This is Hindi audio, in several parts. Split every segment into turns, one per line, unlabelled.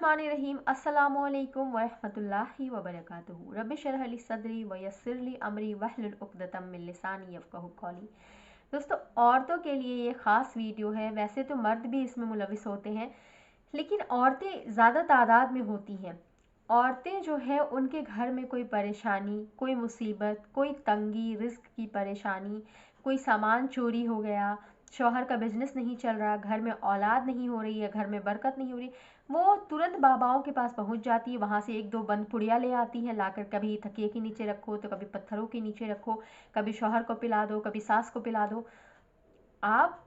बिस्मिल्लाहिर्रहमानिर्रहीम। अस्सलामुअलैकुम वरहमतुल्लाहि वबरकातुहू। रब्बि शरह ली सदरी वयस्सिर ली अमरी वहलुल उक़दतम मिन लिसानी यफ़क़हू क़ौली। दोस्तों, औरतों के लिए ये ख़ास वीडियो है। वैसे तो मर्द भी इसमें मुलविस होते हैं, लेकिन औरतें ज़्यादा तादाद में होती हैं। औरतें जो है उनके घर में कोई परेशानी, कोई मुसीबत, कोई तंगी, रिस्क की परेशानी, कोई सामान चोरी हो गया, शौहर का बिजनेस नहीं चल रहा, घर में औलाद नहीं हो रही है, घर में बरकत नहीं हो रही, वो तुरंत बाबाओं के पास पहुंच जाती है। वहाँ से एक दो बंद पुड़िया ले आती है, लाकर कभी तकिए के नीचे रखो तो कभी पत्थरों के नीचे रखो, कभी शौहर को पिला दो, कभी सास को पिला दो। आप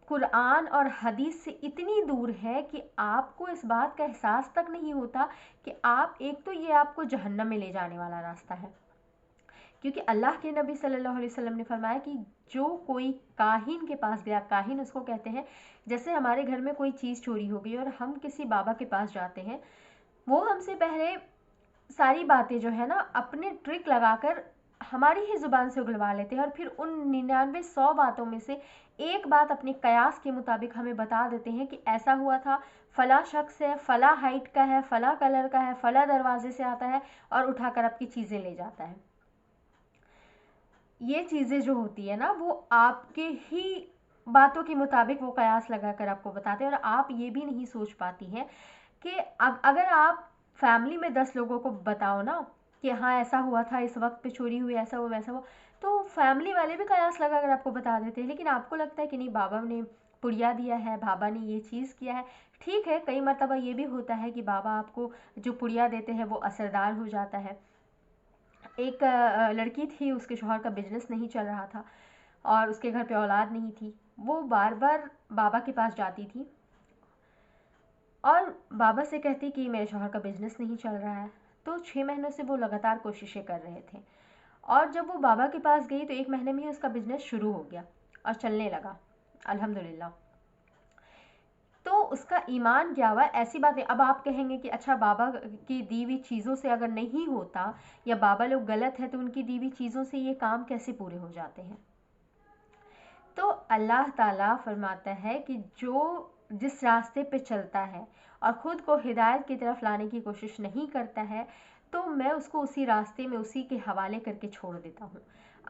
कुरान और हदीस से इतनी दूर है कि आपको इस बात का एहसास तक नहीं होता कि आप एक तो ये आपको जहन्नम में ले जाने वाला रास्ता है, क्योंकि अल्लाह के नबी सल्लल्लाहु अलैहि वसल्लम ने फरमाया कि जो कोई काहिन के पास गया, काहिन उसको कहते हैं जैसे हमारे घर में कोई चीज़ चोरी हो गई और हम किसी बाबा के पास जाते हैं, वो हमसे पहले सारी बातें जो है ना अपने ट्रिक लगाकर हमारी ही ज़ुबान से उगलवा लेते हैं और फिर उन 99-100 बातों में से एक बात अपने कयास के मुताबिक हमें बता देते हैं कि ऐसा हुआ था, फला शख्स है, फला हाइट का है, फला कलर का है, फला दरवाजे से आता है और उठाकर आपकी चीज़ें ले जाता है। ये चीज़ें जो होती है ना वो आपके ही बातों के मुताबिक वो कयास लगाकर आपको बताते हैं और आप ये भी नहीं सोच पाती हैं कि अगर आप फैमिली में 10 लोगों को बताओ ना कि हाँ ऐसा हुआ था, इस वक्त पे चोरी हुई, ऐसा हुआ वैसा हुआ, तो फैमिली वाले भी कयास लगाकर आपको बता देते हैं। लेकिन आपको लगता है कि नहीं, बाबा ने पुड़िया दिया है, बाबा ने ये चीज़ किया है। ठीक है, कई मरतबा ये भी होता है कि बाबा आपको जो पुड़िया देते हैं वो असरदार हो जाता है। एक लड़की थी, उसके शौहर का बिजनेस नहीं चल रहा था और उसके घर पे औलाद नहीं थी। वो बार बार बाबा के पास जाती थी और बाबा से कहती कि मेरे शौहर का बिजनेस नहीं चल रहा है। तो 6 महीनों से वो लगातार कोशिशें कर रहे थे और जब वो बाबा के पास गई तो 1 महीने में ही उसका बिजनेस शुरू हो गया और चलने लगा, अल्हम्दुलिल्लाह। तो उसका ईमान क्या हुआ, ऐसी बात है। अब आप कहेंगे कि अच्छा, बाबा की दी हुई चीज़ों से अगर नहीं होता या बाबा लोग गलत है तो उनकी दी हुई चीज़ों से ये काम कैसे पूरे हो जाते हैं। तो अल्लाह ताला फरमाता है कि जो जिस रास्ते पे चलता है और ख़ुद को हिदायत की तरफ लाने की कोशिश नहीं करता है, तो मैं उसको उसी रास्ते में उसी के हवाले करके छोड़ देता हूँ।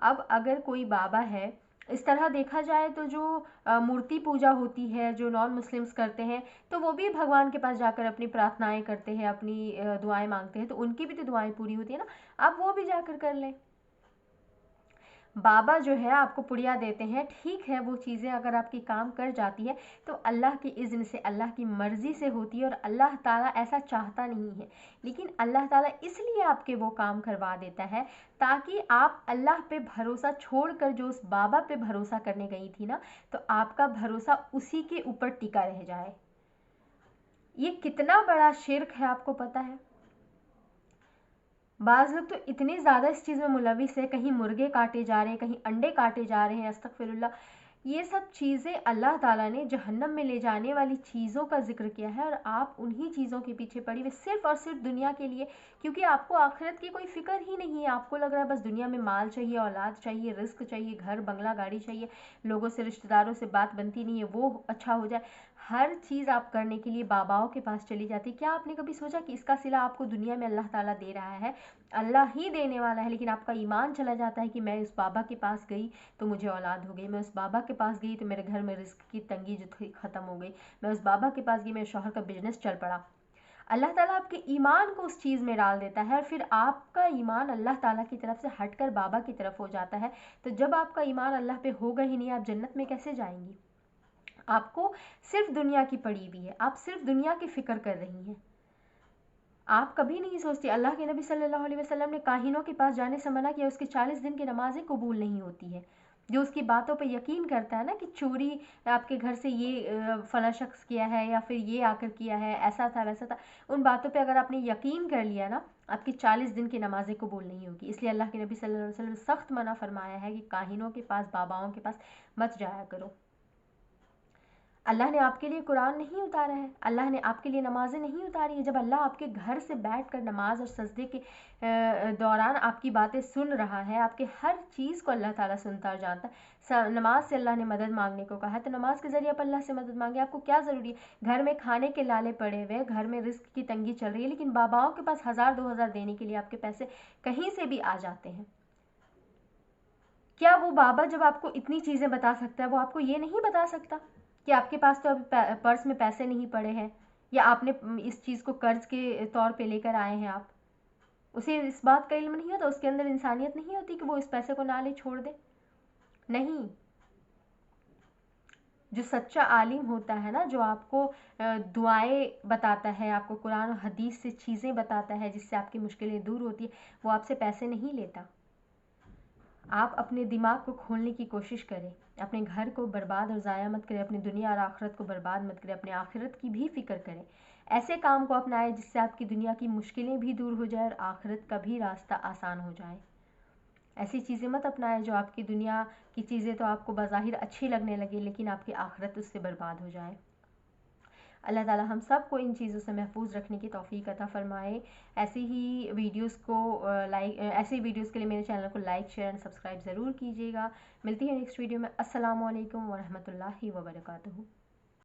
अब अगर कोई बाबा है, इस तरह देखा जाए तो जो मूर्ति पूजा होती है, जो नॉन मुस्लिम्स करते हैं, तो वो भी भगवान के पास जाकर अपनी प्रार्थनाएं करते हैं, अपनी दुआएं मांगते हैं, तो उनकी भी तो दुआएं पूरी होती है ना। आप वो भी जाकर कर लें। बाबा जो है आपको पुड़िया देते हैं, ठीक है, वो चीज़ें अगर आपकी काम कर जाती है तो अल्लाह की इज़्न से, अल्लाह की मर्ज़ी से होती है और अल्लाह ताला ऐसा चाहता नहीं है। लेकिन अल्लाह ताला इसलिए आपके वो काम करवा देता है ताकि आप अल्लाह पे भरोसा छोड़कर जो उस बाबा पे भरोसा करने गई थी ना, तो आपका भरोसा उसी के ऊपर टिका रह जाए। ये कितना बड़ा शिर्क है आपको पता है। बाज़ लोग तो इतने ज़्यादा इस चीज़ में मुलविस है, कहीं मुर्गे काटे जा रहे हैं, कहीं अंडे काटे जा रहे हैं, अस्तगफिरुल्लाह। ये सब चीज़ें अल्लाह ताला ने जहन्नम में ले जाने वाली चीज़ों का जिक्र किया है और आप उन्हीं चीज़ों के पीछे पड़ी हुई सिर्फ़ और सिर्फ दुनिया के लिए, क्योंकि आपको आखिरत की कोई फ़िक्र ही नहीं है। आपको लग रहा है बस दुनिया में माल चाहिए, औलाद चाहिए, रिस्क चाहिए, घर बंगला गाड़ी चाहिए, लोगों से, रिश्तेदारों से बात बनती नहीं है, वो अच्छा हो जाए। हर चीज़ आप करने के लिए बाबाओं के पास चली जाती। क्या आपने कभी सोचा कि इसका सिला आपको दुनिया में अल्लाह ताला दे रहा है, अल्लाह ही देने वाला है, लेकिन आपका ईमान चला जाता है कि मैं उस बाबा के पास गई तो मुझे औलाद हो गई, मैं उस बाबा के पास गई तो मेरे घर में रिस्क की तंगी जो थी ख़त्म हो गई, मैं उस बाबा के पास गई, मेरे शौहर का बिजनेस चल पड़ा। अल्लाह ताला आपके ईमान को उस चीज़ में डाल देता है और फिर आपका ईमान अल्लाह ताला की तरफ से हटकर बाबा की तरफ हो जाता है। तो जब आपका ईमान अल्लाह पे होगा ही नहीं, आप जन्नत में कैसे जाएंगी। आपको सिर्फ दुनिया की पड़ी हुई है, आप सिर्फ दुनिया की फ़िक्र कर रही हैं। आप कभी नहीं सोचती। अल्लाह के नबी सल्लल्लाहु अलैहि वसल्लम ने काहिनों के पास जाने से मना किया, उसकी 40 दिन की नमाज़ें कबूल नहीं होती है। जो उसकी बातों पे यकीन करता है ना कि चोरी आपके घर से ये फला शख्स किया है या फिर ये आकर किया है, ऐसा था वैसा था, उन बातों पे अगर आपने यकीन कर लिया ना, आपकी 40 दिन की नमाज़ें कबूल नहीं होगी। इसलिए अल्लाह के नबी सल्लल्लाहु अलैहि वसल्लम ने सख्त मना फरमाया है कि काहिनों के पास, बाबाओं के पास मत जाया करो। अल्लाह ने आपके लिए कुरान नहीं उतारा है, अल्लाह ने आपके लिए नमाज़ें नहीं उतारी है। जब अल्लाह आपके घर से बैठकर नमाज और सजदे के दौरान आपकी बातें सुन रहा है, आपके हर चीज़ को अल्लाह ताला सुनता और जानता है। नमाज से अल्लाह ने मदद मांगने को कहा है, तो नमाज के ज़रिए आप अल्लाह से मदद मांगे। आपको क्या ज़रूरी है, घर में खाने के लाले पड़े हुए, घर में रिस्क की तंगी चल रही है, लेकिन बाबाओं के पास 1000-2000 देने के लिए आपके पैसे कहीं से भी आ जाते हैं। क्या वो बाबा जब आपको इतनी चीज़ें बता सकता है, वो आपको ये नहीं बता सकता कि आपके पास तो अभी पर्स में पैसे नहीं पड़े हैं, या आपने इस चीज़ को कर्ज के तौर पे लेकर आए हैं आप। उसे इस बात का इल्म नहीं होता, उसके अंदर इंसानियत नहीं होती कि वो इस पैसे को ना ले छोड़ दे। नहीं, जो सच्चा आलिम होता है ना, जो आपको दुआएं बताता है, आपको कुरान और हदीस से चीज़ें बताता है जिससे आपकी मुश्किलें दूर होती है, वो आपसे पैसे नहीं लेता। आप अपने दिमाग को खोलने की कोशिश करें, अपने घर को बर्बाद और ज़ाया मत करें, अपनी दुनिया और आखिरत को बर्बाद मत करें, अपने आखिरत की भी फ़िक्र करें। ऐसे काम को अपनाएं जिससे आपकी दुनिया की मुश्किलें भी दूर हो जाए और आखिरत का भी रास्ता आसान हो जाए। ऐसी चीज़ें मत अपनाएं जो आपकी दुनिया की चीज़ें तो आपको बज़ाहिर अच्छी लगने लगे, लेकिन आपकी आखिरत उससे बर्बाद हो जाए। अल्लाह ताला हम सब को इन चीज़ों से महफूज रखने की तौफीक अता फ़रमाए। ऐसी ही वीडियोस को ऐसे ही वीडियोस के लिए मेरे चैनल को लाइक, शेयर एंड सब्सक्राइब ज़रूर कीजिएगा। मिलती है नेक्स्ट वीडियो में। अस्सलामु अलैकुम वरहमतुल्लाहि वबरकातुहू।